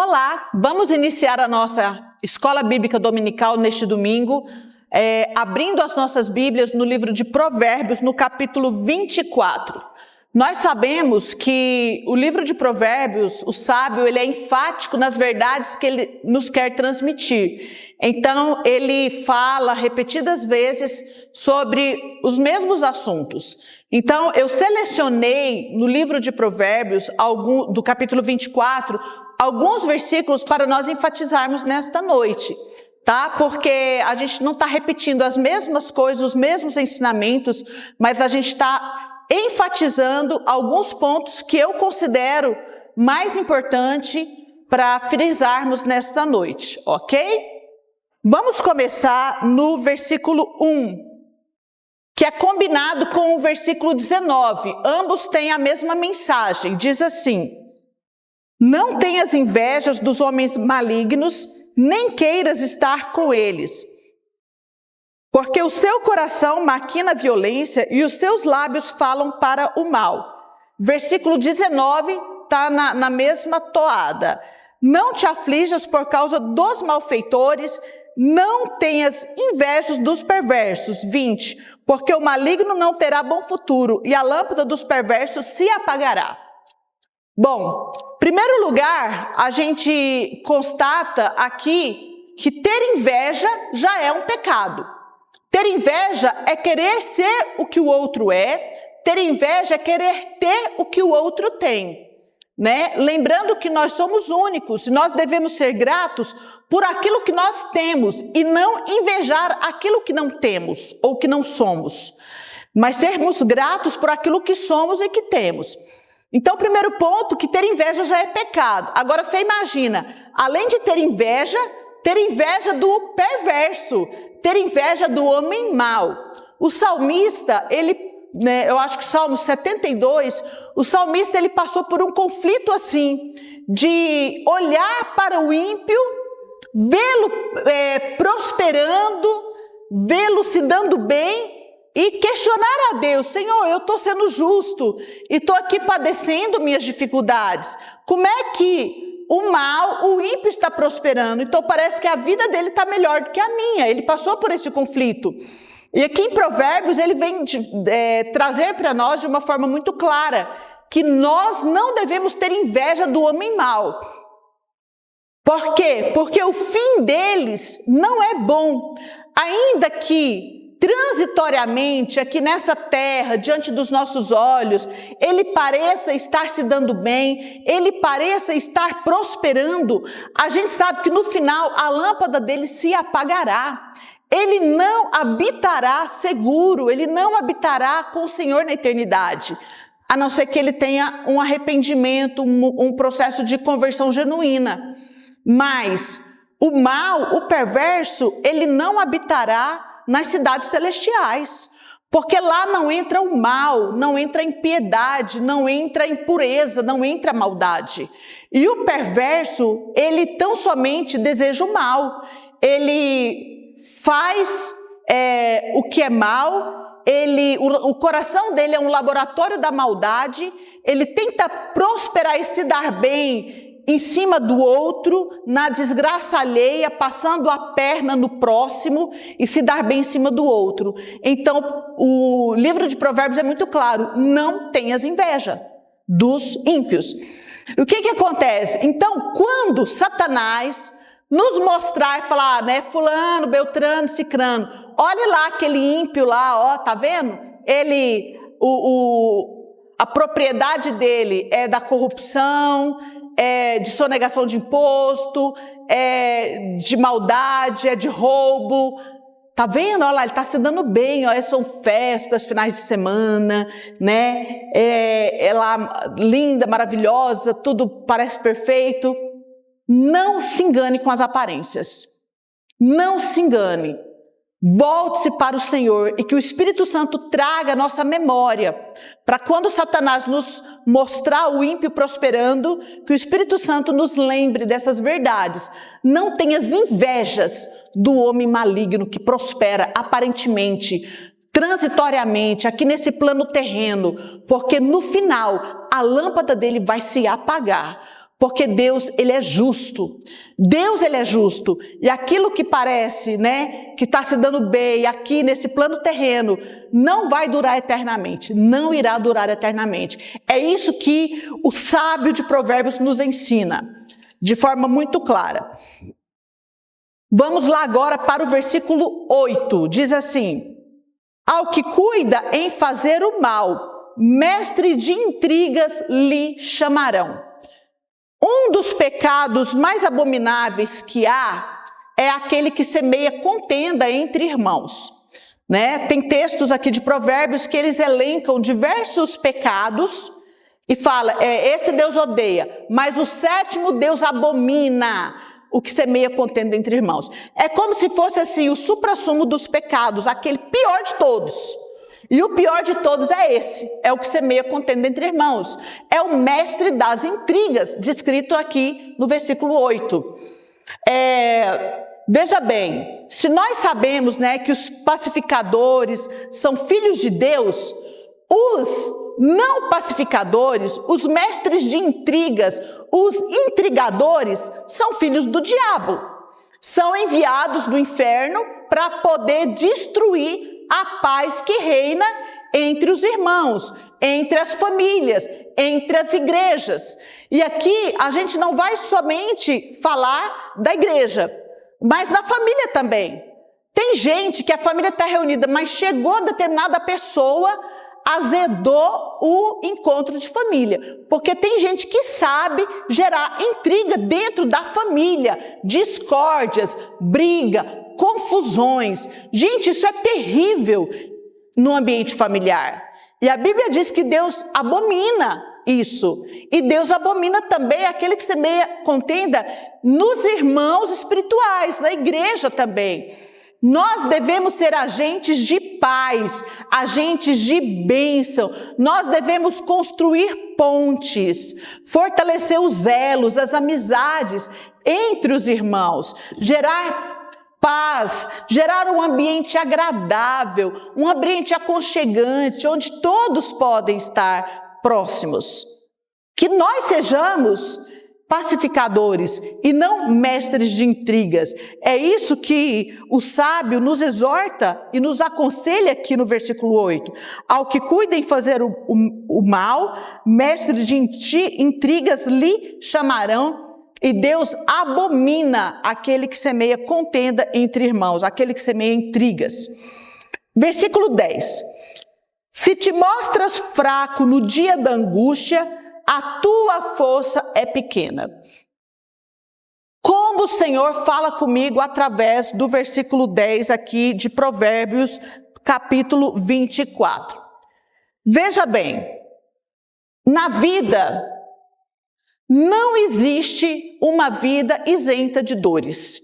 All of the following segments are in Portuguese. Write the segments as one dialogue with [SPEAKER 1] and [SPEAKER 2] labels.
[SPEAKER 1] Olá, vamos iniciar a nossa Escola Bíblica Dominical neste domingo, abrindo as nossas Bíblias no livro de Provérbios, no capítulo 24. Nós sabemos que o livro de Provérbios, o sábio, ele é enfático nas verdades que ele nos quer transmitir. Então, ele fala repetidas vezes sobre os mesmos assuntos. Então, eu selecionei no livro de Provérbios, do capítulo 24, alguns versículos para nós enfatizarmos nesta noite, tá? Porque a gente não está repetindo as mesmas coisas, os mesmos ensinamentos, mas a gente está enfatizando alguns pontos que eu considero mais importante para frisarmos nesta noite, ok? Vamos começar no versículo 1, que é combinado com o versículo 19. Ambos têm a mesma mensagem. Diz assim: não tenhas invejas dos homens malignos, nem queiras estar com eles, porque o seu coração maquina violência e os seus lábios falam para o mal. Versículo 19 está na mesma toada. Não te aflijas por causa dos malfeitores, não tenhas inveja dos perversos. 20, porque o maligno não terá bom futuro e a lâmpada dos perversos se apagará. Bom, em primeiro lugar, a gente constata aqui que ter inveja já é um pecado. Ter inveja é querer ser o que o outro é, ter inveja é querer ter o que o outro tem, né? Lembrando que nós somos únicos e nós devemos ser gratos por aquilo que nós temos e não invejar aquilo que não temos ou que não somos, mas sermos gratos por aquilo que somos e que temos. Então, o primeiro ponto, que ter inveja já é pecado. Agora, você imagina, além de ter inveja do perverso, ter inveja do homem mau. O salmista, eu acho que Salmo 72, o salmista ele passou por um conflito assim, de olhar para o ímpio, vê-lo prosperando, vê-lo se dando bem, e questionar a Deus: Senhor, eu estou sendo justo e estou aqui padecendo minhas dificuldades. Como é que o ímpio está prosperando? Então parece que a vida dele está melhor do que a minha. Ele passou por esse conflito. E aqui em Provérbios ele vem trazer para nós de uma forma muito clara que nós não devemos ter inveja do homem mau. Por quê? Porque o fim deles não é bom. Ainda que transitoriamente, aqui nessa terra, diante dos nossos olhos, ele pareça estar se dando bem, ele pareça estar prosperando, a gente sabe que no final a lâmpada dele se apagará. Ele não habitará seguro, ele não habitará com o Senhor na eternidade, a não ser que ele tenha um arrependimento, um processo de conversão genuína. Mas o mal, o perverso, ele não habitará nas cidades celestiais, porque lá não entra o mal, não entra a impiedade, não entra a impureza, não entra a maldade. E o perverso, ele tão somente deseja o mal, ele faz o que é mal, o coração dele é um laboratório da maldade, ele tenta prosperar e se dar bem em cima do outro, na desgraça alheia, passando a perna no próximo e se dar bem em cima do outro. Então, o livro de Provérbios é muito claro: não tenhas inveja dos ímpios. E o que acontece? Então, quando Satanás nos mostrar e falar, né, fulano, beltrano, cicrano, olhe lá aquele ímpio lá, ó, tá vendo? A propriedade dele é da corrupção, de sonegação de imposto, de maldade, de roubo. Tá vendo? Olha lá, ele está se dando bem, ó, são festas, finais de semana, né? Ela linda, maravilhosa, tudo parece perfeito. Não se engane com as aparências. Não se engane. Volte-se para o Senhor e que o Espírito Santo traga a nossa memória, para quando Satanás nos mostrar o ímpio prosperando, que o Espírito Santo nos lembre dessas verdades. Não tenhas invejas do homem maligno que prospera aparentemente, transitoriamente, aqui nesse plano terreno, porque no final a lâmpada dele vai se apagar. porque Deus, ele é justo. Deus, ele é justo. E aquilo que parece, né, que está se dando bem aqui nesse plano terreno, não vai durar eternamente. Não irá durar eternamente. É isso que o sábio de Provérbios nos ensina, de forma muito clara. Vamos lá agora para o versículo 8. Diz assim: ao que cuida em fazer o mal, mestre de intrigas lhe chamarão. Um dos pecados mais abomináveis que há é aquele que semeia contenda entre irmãos, né? Tem textos aqui de Provérbios que eles elencam diversos pecados e fala, esse Deus odeia, mas o sétimo Deus abomina, o que semeia contenda entre irmãos. É como se fosse assim o suprassumo dos pecados, aquele pior de todos. E o pior de todos é esse, é o que semeia contenda entre irmãos. É o mestre das intrigas, descrito aqui no versículo 8. Veja bem, se nós sabemos, né, que os pacificadores são filhos de Deus, os não pacificadores, os mestres de intrigas, os intrigadores, são filhos do diabo. São enviados do inferno para poder destruir a paz que reina entre os irmãos, entre as famílias, entre as igrejas. E aqui a gente não vai somente falar da igreja, mas da família também. Tem gente que a família está reunida, mas chegou determinada pessoa, azedou o encontro de família. Porque tem gente que sabe gerar intriga dentro da família, discórdias, briga, confusões. Gente, isso é terrível no ambiente familiar. E a Bíblia diz que Deus abomina isso. E Deus abomina também aquele que semeia contenda nos irmãos espirituais, na igreja também. Nós devemos ser agentes de paz, agentes de bênção. Nós devemos construir pontes, fortalecer os elos, as amizades entre os irmãos, gerar paz, gerar um ambiente agradável, um ambiente aconchegante, onde todos podem estar próximos. Que nós sejamos pacificadores e não mestres de intrigas. É isso que o sábio nos exorta e nos aconselha aqui no versículo 8. Ao que cuida em fazer o mal, mestre de intrigas lhe chamarão. E Deus abomina aquele que semeia contenda entre irmãos, aquele que semeia intrigas. Versículo 10. Se te mostras fraco no dia da angústia, a tua força é pequena. Como o Senhor fala comigo através do versículo 10 aqui de Provérbios, capítulo 24. Veja bem, na vida não existe uma vida isenta de dores.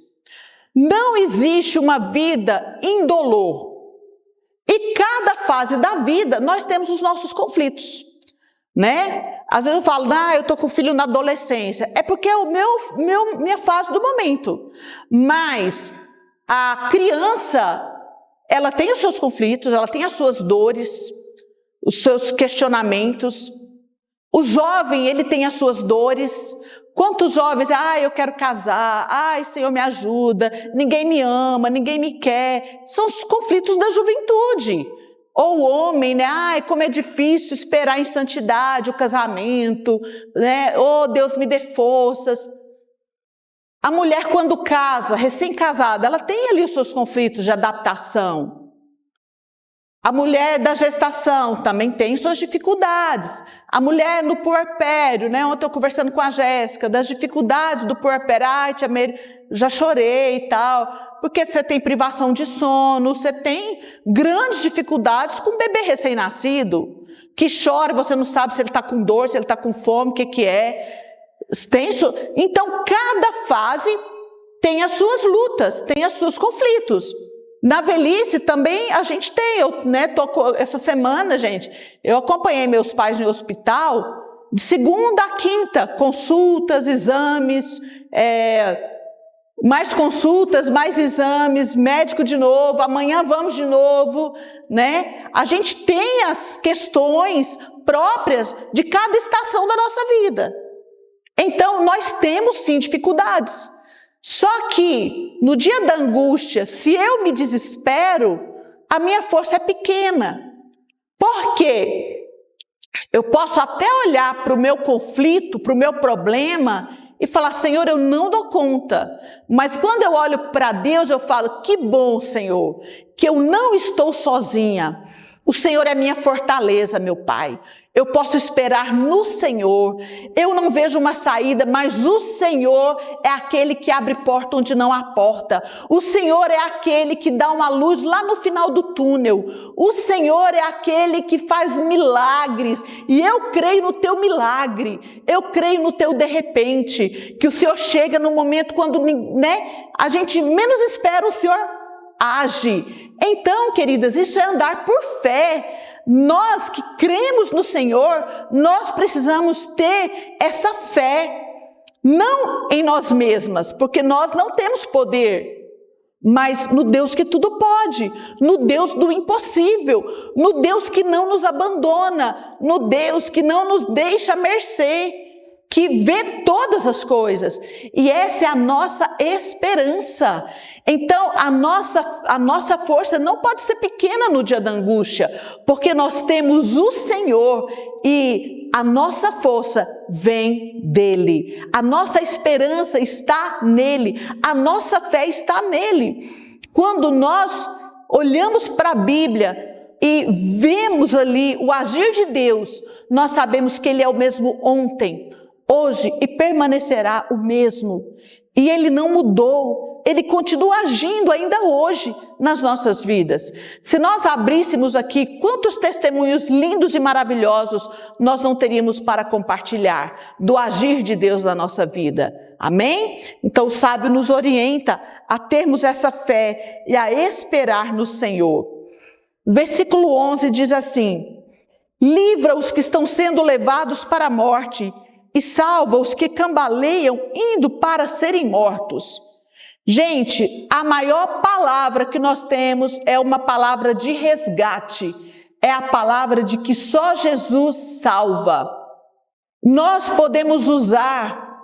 [SPEAKER 1] Não existe uma vida indolor. E cada fase da vida nós temos os nossos conflitos, né? Às vezes eu falo, eu estou com o filho na adolescência. É porque é minha fase do momento. Mas a criança, ela tem os seus conflitos, ela tem as suas dores, os seus questionamentos. O jovem, ele tem as suas dores. Quantos jovens, eu quero casar, Senhor me ajuda, ninguém me ama, ninguém me quer. São os conflitos da juventude. Ou o homem, né? Como é difícil esperar em santidade o casamento, né? Oh, Deus me dê forças. A mulher, quando casa, recém-casada, ela tem ali os seus conflitos de adaptação. A mulher da gestação também tem suas dificuldades. A mulher no puerpério, né? Ontem eu conversando com a Jéssica, das dificuldades do puerpério. Tia Mary, já chorei e tal. Porque você tem privação de sono, você tem grandes dificuldades com um bebê recém-nascido, que chora, você não sabe se ele está com dor, se ele está com fome, o que é. Então, cada fase tem as suas lutas, tem os seus conflitos. Na velhice também a gente tem, essa semana, gente, eu acompanhei meus pais no hospital, de segunda a quinta, consultas, exames, mais consultas, mais exames, médico de novo, amanhã vamos de novo, né? A gente tem as questões próprias de cada estação da nossa vida. Então, nós temos sim dificuldades. Só que no dia da angústia, se eu me desespero, a minha força é pequena. Por quê? Eu posso até olhar para o meu conflito, para o meu problema e falar, Senhor, eu não dou conta. Mas quando eu olho para Deus, eu falo, que bom, Senhor, que eu não estou sozinha. O Senhor é minha fortaleza, meu Pai. Eu posso esperar no Senhor. Eu não vejo uma saída, mas o Senhor é aquele que abre porta onde não há porta. O Senhor é aquele que dá uma luz lá no final do túnel. O Senhor é aquele que faz milagres. E eu creio no teu milagre. Eu creio no teu de repente. Que o Senhor chega no momento quando, a gente menos espera, o Senhor age. Então, queridas, isso é andar por fé. Nós que cremos no Senhor, nós precisamos ter essa fé, não em nós mesmas, porque nós não temos poder, mas no Deus que tudo pode, no Deus do impossível, no Deus que não nos abandona, no Deus que não nos deixa à mercê, que vê todas as coisas. E essa é a nossa esperança. Então, a nossa força não pode ser pequena no dia da angústia, porque nós temos o Senhor e a nossa força vem dele. A nossa esperança está nele, a nossa fé está nele. Quando nós olhamos para a Bíblia e vemos ali o agir de Deus, nós sabemos que ele é o mesmo ontem, hoje e permanecerá o mesmo. E ele não mudou, ele continua agindo ainda hoje nas nossas vidas. Se nós abríssemos aqui quantos testemunhos lindos e maravilhosos nós não teríamos para compartilhar do agir de Deus na nossa vida. Amém? Então o sábio nos orienta a termos essa fé e a esperar no Senhor. Versículo 11 diz assim: livra os que estão sendo levados para a morte e salva os que cambaleiam indo para serem mortos. Gente, a maior palavra que nós temos é uma palavra de resgate. É a palavra de que só Jesus salva. Nós podemos usar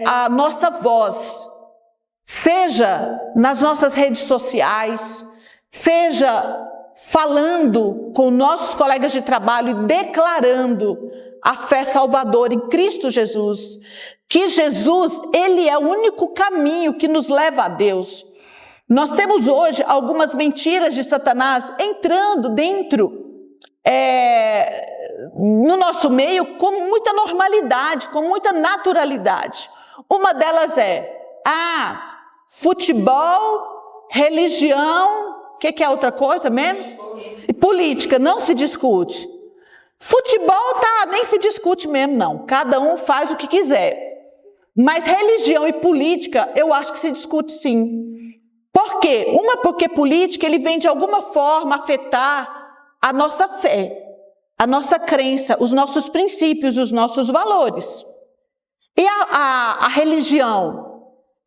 [SPEAKER 1] a nossa voz, seja nas nossas redes sociais, seja falando com nossos colegas de trabalho e declarando a fé salvadora em Cristo Jesus, que Jesus, ele é o único caminho que nos leva a Deus. Nós temos hoje algumas mentiras de Satanás entrando dentro no nosso meio com muita normalidade, com muita naturalidade. Uma delas é, futebol, religião, o que é outra coisa mesmo? E política, não se discute. Futebol nem se discute mesmo, não. Cada um faz o que quiser. Mas religião e política, eu acho que se discute sim. Por quê? Porque política, ele vem de alguma forma afetar a nossa fé, a nossa crença, os nossos princípios, os nossos valores. E a religião?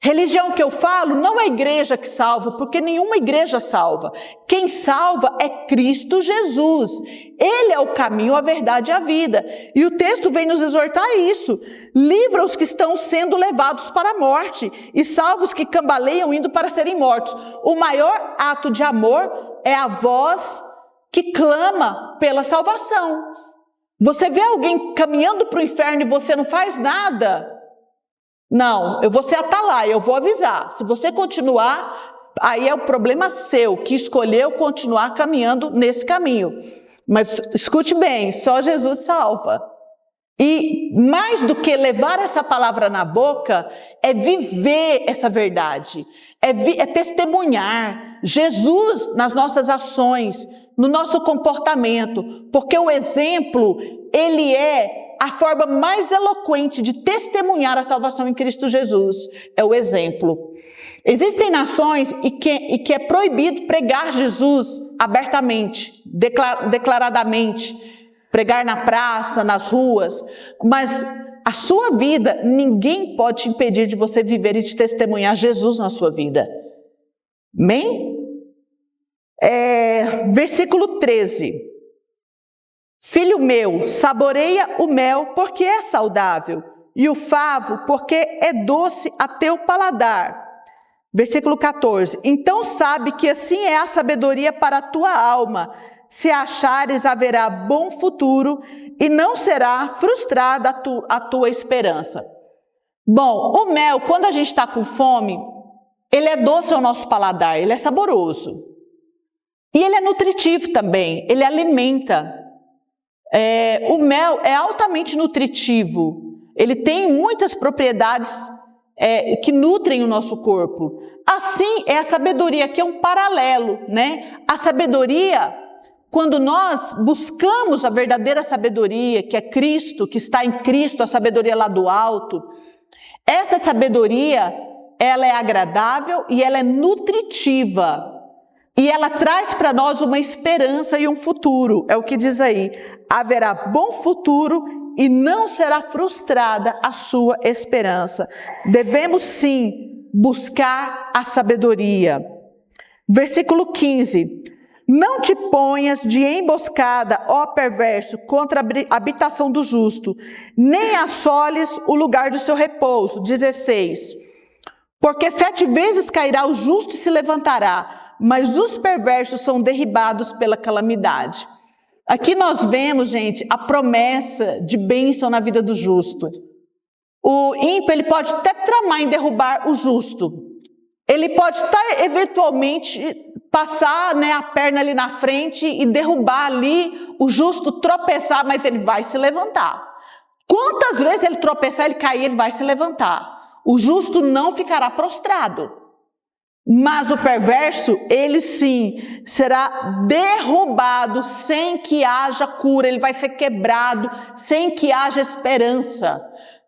[SPEAKER 1] Religião que eu falo não é a igreja que salva, porque nenhuma igreja salva. Quem salva é Cristo Jesus. Ele é o caminho, a verdade e a vida. E o texto vem nos exortar a isso. Livra os que estão sendo levados para a morte e salva os que cambaleiam indo para serem mortos. O maior ato de amor é a voz que clama pela salvação. Você vê alguém caminhando para o inferno e você não faz nada? Não, eu vou ser atalaia, eu vou avisar. Se você continuar, aí é o problema seu, que escolheu continuar caminhando nesse caminho. Mas escute bem, só Jesus salva. E mais do que levar essa palavra na boca, é viver essa verdade, é testemunhar Jesus nas nossas ações, no nosso comportamento, porque o exemplo, ele é a forma mais eloquente de testemunhar a salvação em Cristo Jesus, é o exemplo. Existem nações e que é proibido pregar Jesus abertamente, declaradamente, pregar na praça, nas ruas, mas a sua vida, ninguém pode te impedir de você viver e de testemunhar Jesus na sua vida. Amém? Versículo 13. Filho meu, saboreia o mel porque é saudável e o favo, porque é doce a teu paladar. Versículo 14. Então sabe que assim é a sabedoria para a tua alma. Se achares, haverá bom futuro e não será frustrada a tua esperança. Bom, o mel, quando a gente está com fome, ele é doce ao nosso paladar, ele é saboroso. E ele é nutritivo também, ele alimenta. O mel é altamente nutritivo, ele tem muitas propriedades que nutrem o nosso corpo. Assim é a sabedoria, que é um paralelo, né? A sabedoria, quando nós buscamos a verdadeira sabedoria, que é Cristo, que está em Cristo, a sabedoria lá do alto, essa sabedoria, ela é agradável e ela é nutritiva. E ela traz para nós uma esperança e um futuro. É o que diz aí. Haverá bom futuro e não será frustrada a sua esperança. Devemos sim buscar a sabedoria. Versículo 15. Não te ponhas de emboscada, ó perverso, contra a habitação do justo, nem assoles o lugar do seu repouso. 16. Porque 7 vezes cairá o justo e se levantará, mas os perversos são derribados pela calamidade. Aqui nós vemos, gente, a promessa de bênção na vida do justo. O ímpio, ele pode até tramar em derrubar o justo. Ele pode até, eventualmente, passar, né, a perna ali na frente e derrubar ali o justo, tropeçar, mas ele vai se levantar. Quantas vezes ele tropeçar, ele cair, ele vai se levantar. O justo não ficará prostrado. Mas o perverso, ele sim, será derrubado sem que haja cura. Ele vai ser quebrado sem que haja esperança.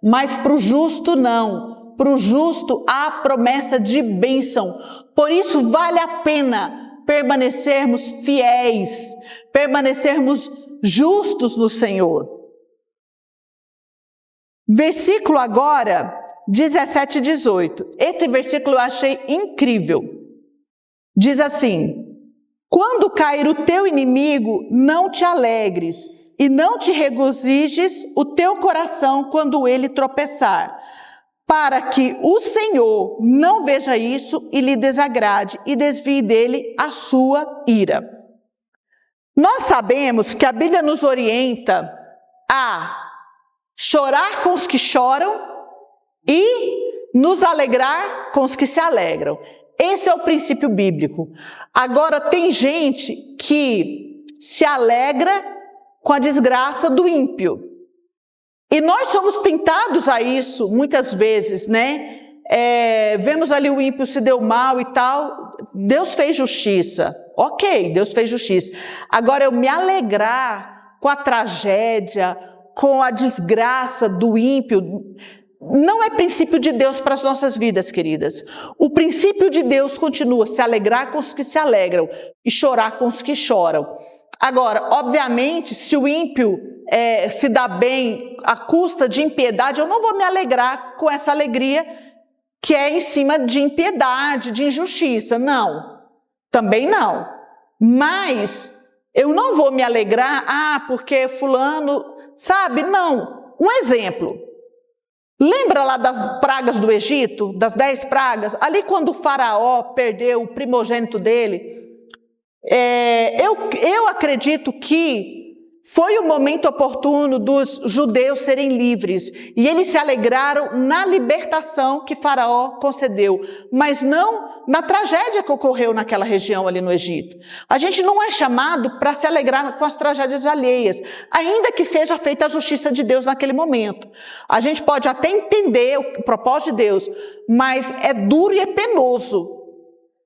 [SPEAKER 1] Mas para o justo não. Para o justo há promessa de bênção. Por isso vale a pena permanecermos fiéis, permanecermos justos no Senhor. Versículo agora 17 e 18. Esse versículo eu achei incrível. Diz assim: quando cair o teu inimigo, não te alegres, e não te regozijes o teu coração quando ele tropeçar, para que o Senhor não veja isso e lhe desagrade, e desvie dele a sua ira. Nós sabemos que a Bíblia nos orienta a chorar com os que choram e nos alegrar com os que se alegram. Esse é o princípio bíblico. Agora, tem gente que se alegra com a desgraça do ímpio. E nós somos tentados a isso muitas vezes, né? Vemos ali o ímpio se deu mal e tal. Deus fez justiça. Ok, Deus fez justiça. Agora, eu me alegrar com a tragédia, com a desgraça do ímpio, não é princípio de Deus para as nossas vidas, queridas. O princípio de Deus continua se alegrar com os que se alegram e chorar com os que choram. Agora, obviamente, se o ímpio se dá bem à custa de impiedade, eu não vou me alegrar com essa alegria que é em cima de impiedade, de injustiça. Não, também não. Mas eu não vou me alegrar, porque fulano, sabe? Não. Um exemplo. Lembra lá das pragas do Egito, das 10 pragas? Ali quando o faraó perdeu o primogênito dele, eu acredito que foi o momento oportuno dos judeus serem livres. E eles se alegraram na libertação que faraó concedeu, mas não na tragédia que ocorreu naquela região ali no Egito. A gente não é chamado para se alegrar com as tragédias alheias, ainda que seja feita a justiça de Deus naquele momento. A gente pode até entender o propósito de Deus, mas é duro e é penoso.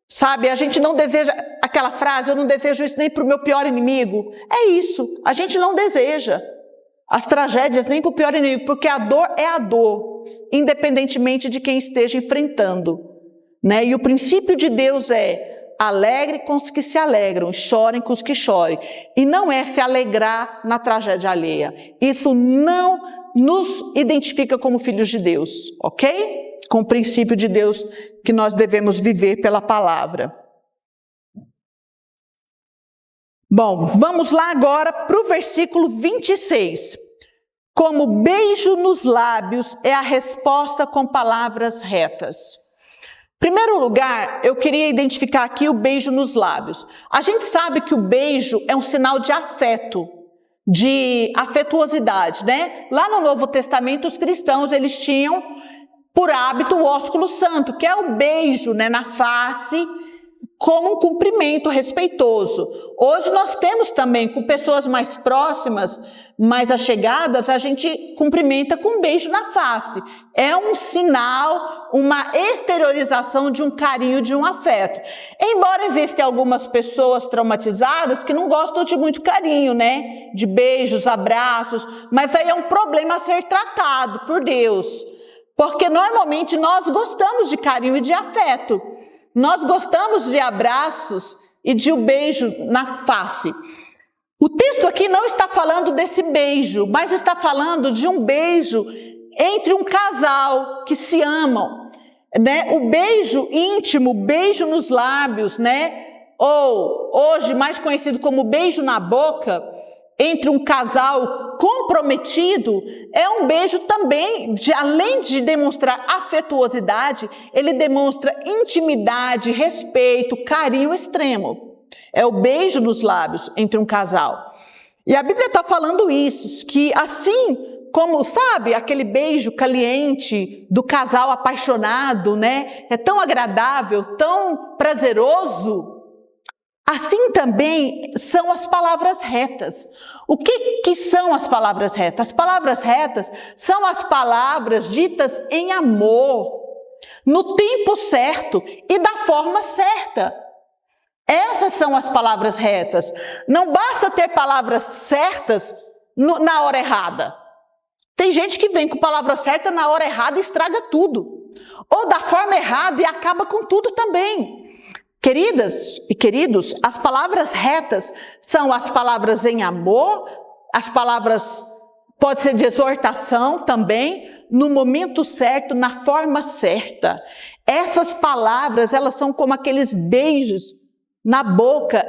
[SPEAKER 1] Sabe, a gente não deseja, aquela frase, eu não desejo isso nem para o meu pior inimigo. É isso, a gente não deseja as tragédias nem para o pior inimigo, porque a dor é a dor, independentemente de quem esteja enfrentando, né? E o princípio de Deus é: alegre com os que se alegram, chorem com os que chorem. E não é se alegrar na tragédia alheia. Isso não nos identifica como filhos de Deus, ok? Com o princípio de Deus que nós devemos viver pela palavra. Bom, vamos lá agora para o versículo 26. como beijo nos lábios é a resposta com palavras retas. Em primeiro lugar, eu queria identificar aqui o beijo nos lábios. A gente sabe que o beijo é um sinal de afeto, de afetuosidade, né? Lá no Novo Testamento, os cristãos, eles tinham por hábito o ósculo santo, que é o beijo, né, na face, como um cumprimento respeitoso. Hoje nós temos também, com pessoas mais próximas, mais achegadas, a gente cumprimenta com um beijo na face. É um sinal, uma exteriorização de um carinho, de um afeto. Embora existam algumas pessoas traumatizadas que não gostam de muito carinho, né? De beijos, abraços, mas aí é um problema a ser tratado por Deus. Porque normalmente nós gostamos de carinho e de afeto. Nós gostamos de abraços e de um beijo na face. O texto aqui não está falando desse beijo, mas está falando de um beijo entre um casal que se amam, né? O beijo íntimo, beijo nos lábios, né? Ou hoje mais conhecido como beijo na boca, entre um casal comprometido, é um beijo também, além de demonstrar afetuosidade, ele demonstra intimidade, respeito, carinho extremo. É o beijo nos lábios entre um casal. E a Bíblia está falando isso, que assim como, sabe, aquele beijo caliente do casal apaixonado, né? É tão agradável, tão prazeroso. Assim também são as palavras retas. O que são as palavras retas? As palavras retas são as palavras ditas em amor, no tempo certo e da forma certa. Essas são as palavras retas. Não basta ter palavras certas na hora errada. Tem gente que vem com palavra certa na hora errada e estraga tudo. Ou da forma errada e acaba com tudo também. Queridas e queridos, as palavras retas são as palavras em amor, as palavras, pode ser de exortação também, no momento certo, na forma certa. Essas palavras, elas são como aqueles beijos na boca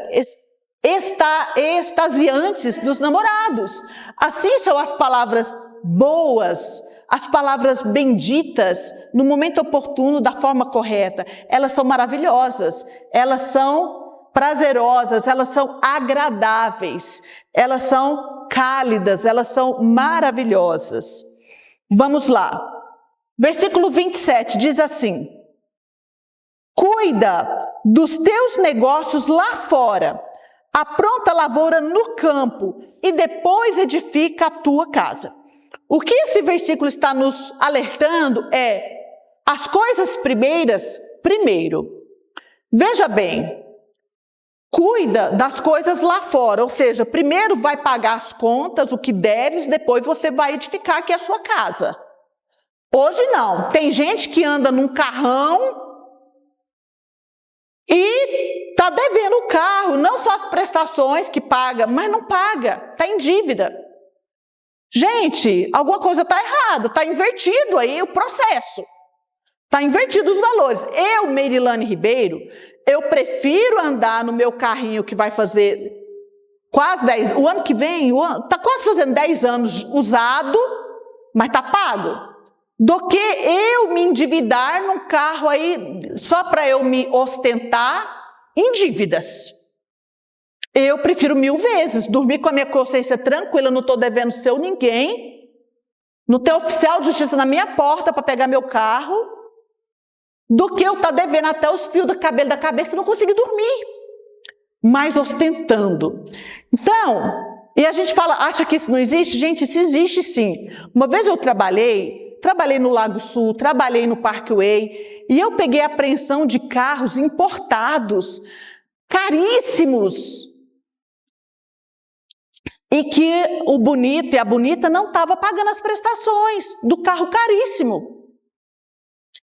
[SPEAKER 1] extasiantes dos namorados. Assim são as palavras boas, as palavras benditas, no momento oportuno, da forma correta. Elas são maravilhosas, elas são prazerosas, elas são agradáveis, elas são cálidas, elas são maravilhosas. Vamos lá. Versículo 27 diz assim: cuida dos teus negócios lá fora, apronta a lavoura no campo e depois edifica a tua casa. O que esse versículo está nos alertando é as coisas primeiras primeiro. Veja bem, cuida das coisas lá fora, ou seja, primeiro vai pagar as contas, o que deves, depois você vai edificar aqui a sua casa. Hoje não, tem gente que anda num carrão e está devendo o carro, não só as prestações que paga, mas não paga, está em dívida. Gente, alguma coisa está errada, está invertido aí o processo, está invertido os valores. Eu, Merilane Ribeiro, eu prefiro andar no meu carrinho que vai fazer quase 10, o ano que vem, está quase fazendo 10 anos usado, mas está pago, do que eu me endividar num carro aí só para eu me ostentar em dívidas. Eu prefiro 1000 vezes dormir com a minha consciência tranquila, não estou devendo seu ninguém, não ter oficial de justiça na minha porta para pegar meu carro, do que eu estar devendo até os fios do cabelo da cabeça e não conseguir dormir, mas ostentando. Então, e a gente fala, acha que isso não existe? Gente, isso existe sim. Uma vez eu trabalhei no Lago Sul, trabalhei no Parkway, e eu peguei apreensão de carros importados, caríssimos, e que o bonito e a bonita não estavam pagando as prestações do carro caríssimo.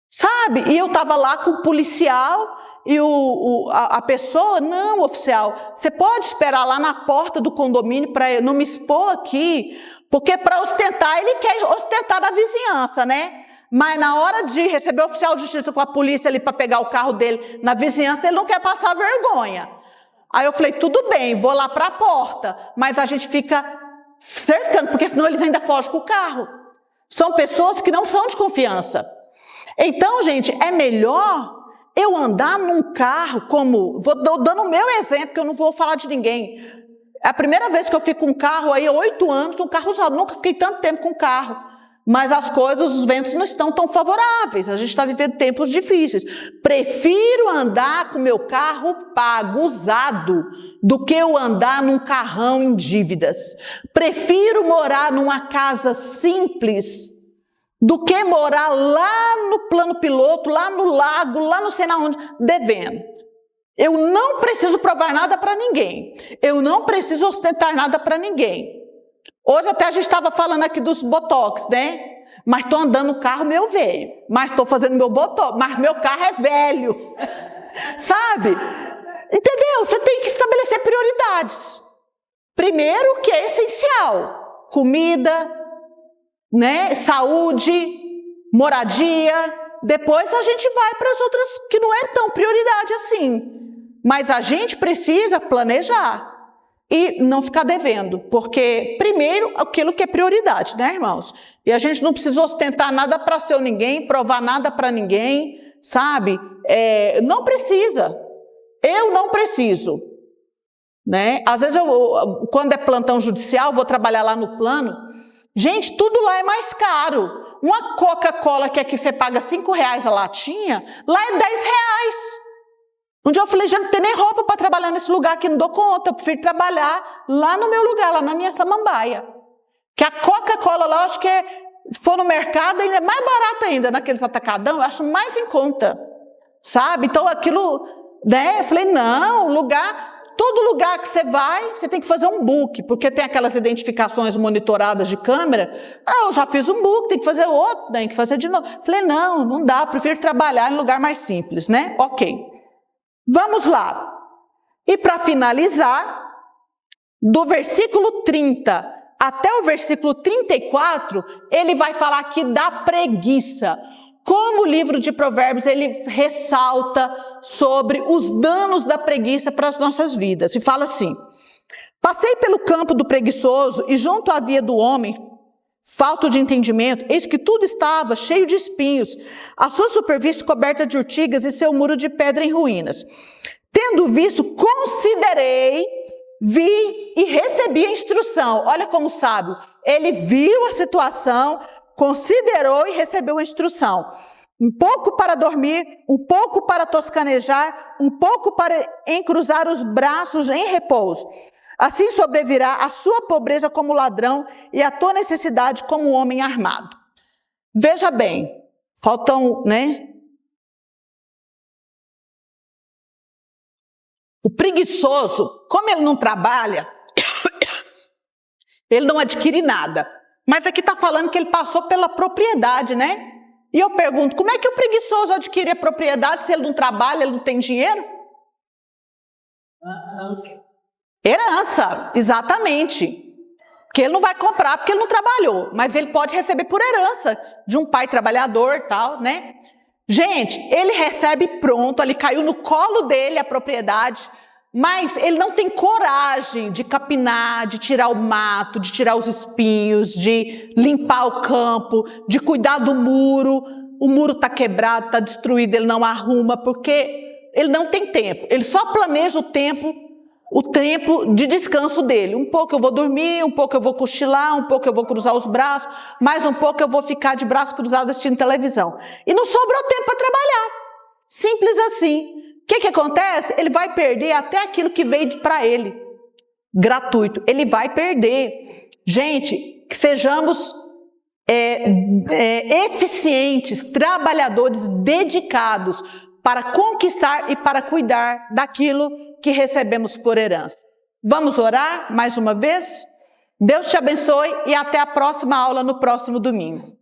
[SPEAKER 1] Sabe? E eu estava lá com o policial e a pessoa, não, oficial, você pode esperar lá na porta do condomínio para eu não me expor aqui, porque para ostentar, ele quer ostentar da vizinhança, né? Mas na hora de receber o oficial de justiça com a polícia ali para pegar o carro dele na vizinhança, ele não quer passar vergonha. Aí eu falei, tudo bem, vou lá para a porta, mas a gente fica cercando, porque senão eles ainda fogem com o carro. São pessoas que não são de confiança. Então, gente, é melhor eu andar num carro como... Vou dando o meu exemplo, que eu não vou falar de ninguém. É a primeira vez que eu fico com um carro aí, 8 anos, um carro usado. Nunca fiquei tanto tempo com um carro. Mas as coisas, os ventos não estão tão favoráveis. A gente está vivendo tempos difíceis. Prefiro andar com meu carro pago, usado, do que eu andar num carrão em dívidas. Prefiro morar numa casa simples do que morar lá no plano piloto, lá no lago, lá não sei na onde, devendo. Eu não preciso provar nada para ninguém. Eu não preciso ostentar nada para ninguém. Hoje até a gente estava falando aqui dos botox, né? Mas estou andando no carro meu velho. Mas estou fazendo meu botox. Mas meu carro é velho. Sabe? Entendeu? Você tem que estabelecer prioridades. Primeiro, o que é essencial. Comida, né? Saúde, moradia. Depois a gente vai para as outras que não é tão prioridade assim. Mas a gente precisa planejar. E não ficar devendo, porque primeiro aquilo que é prioridade, né, irmãos? E a gente não precisa ostentar nada para ser ninguém, provar nada para ninguém, sabe? Não precisa. Eu não preciso, né? Às vezes quando é plantão judicial, vou trabalhar lá no plano. Gente, tudo lá é mais caro. Uma Coca-Cola que aqui você paga R$5 a latinha, lá é R$10. Um dia eu falei, já não tem nem roupa para trabalhar nesse lugar aqui, não dou conta, eu prefiro trabalhar lá no meu lugar, lá na minha samambaia. Que a Coca-Cola lá, eu acho que for no mercado, ainda é mais barata ainda, naqueles atacadão, eu acho mais em conta, sabe? Então aquilo, né, eu falei, não, todo lugar que você vai, você tem que fazer um book, porque tem aquelas identificações monitoradas de câmera. Eu já fiz um book, tem que fazer outro, tem que fazer de novo. Falei, não dá, eu prefiro trabalhar em lugar mais simples, né? Ok. Vamos lá. E para finalizar, do versículo 30 até o versículo 34, ele vai falar aqui da preguiça. Como o livro de Provérbios, ele ressalta sobre os danos da preguiça para as nossas vidas. E fala assim: passei pelo campo do preguiçoso e junto à via do homem, falto de entendimento, eis que tudo estava cheio de espinhos, a sua superfície coberta de urtigas e seu muro de pedra em ruínas. Tendo visto, considerei, vi e recebi a instrução. Olha como sábio, ele viu a situação, considerou e recebeu a instrução. Um pouco para dormir, um pouco para toscanejar, um pouco para encruzar os braços em repouso. Assim sobrevirá a sua pobreza como ladrão e a tua necessidade como homem armado. Veja bem, faltam, né? O preguiçoso, como ele não trabalha, ele não adquire nada. Mas aqui está falando que ele passou pela propriedade, né? E eu pergunto, como é que o preguiçoso adquire a propriedade se ele não trabalha, ele não tem dinheiro? Herança, exatamente. Que ele não vai comprar porque ele não trabalhou, mas ele pode receber por herança de um pai trabalhador, tal, né? Gente, ele recebe pronto, ali caiu no colo dele a propriedade, mas ele não tem coragem de capinar, de tirar o mato, de tirar os espinhos, de limpar o campo, de cuidar do muro. O muro está quebrado, está destruído, ele não arruma, porque ele não tem tempo. Ele só planeja o tempo de descanso dele. Um pouco eu vou dormir, um pouco eu vou cochilar, um pouco eu vou cruzar os braços, mais um pouco eu vou ficar de braço cruzado assistindo televisão. E não sobrou tempo para trabalhar. Simples assim. O que acontece? Ele vai perder até aquilo que veio para ele, gratuito. Ele vai perder. Gente, que sejamos eficientes, trabalhadores dedicados para conquistar e para cuidar daquilo que recebemos por herança. Vamos orar mais uma vez? Deus te abençoe e até a próxima aula no próximo domingo.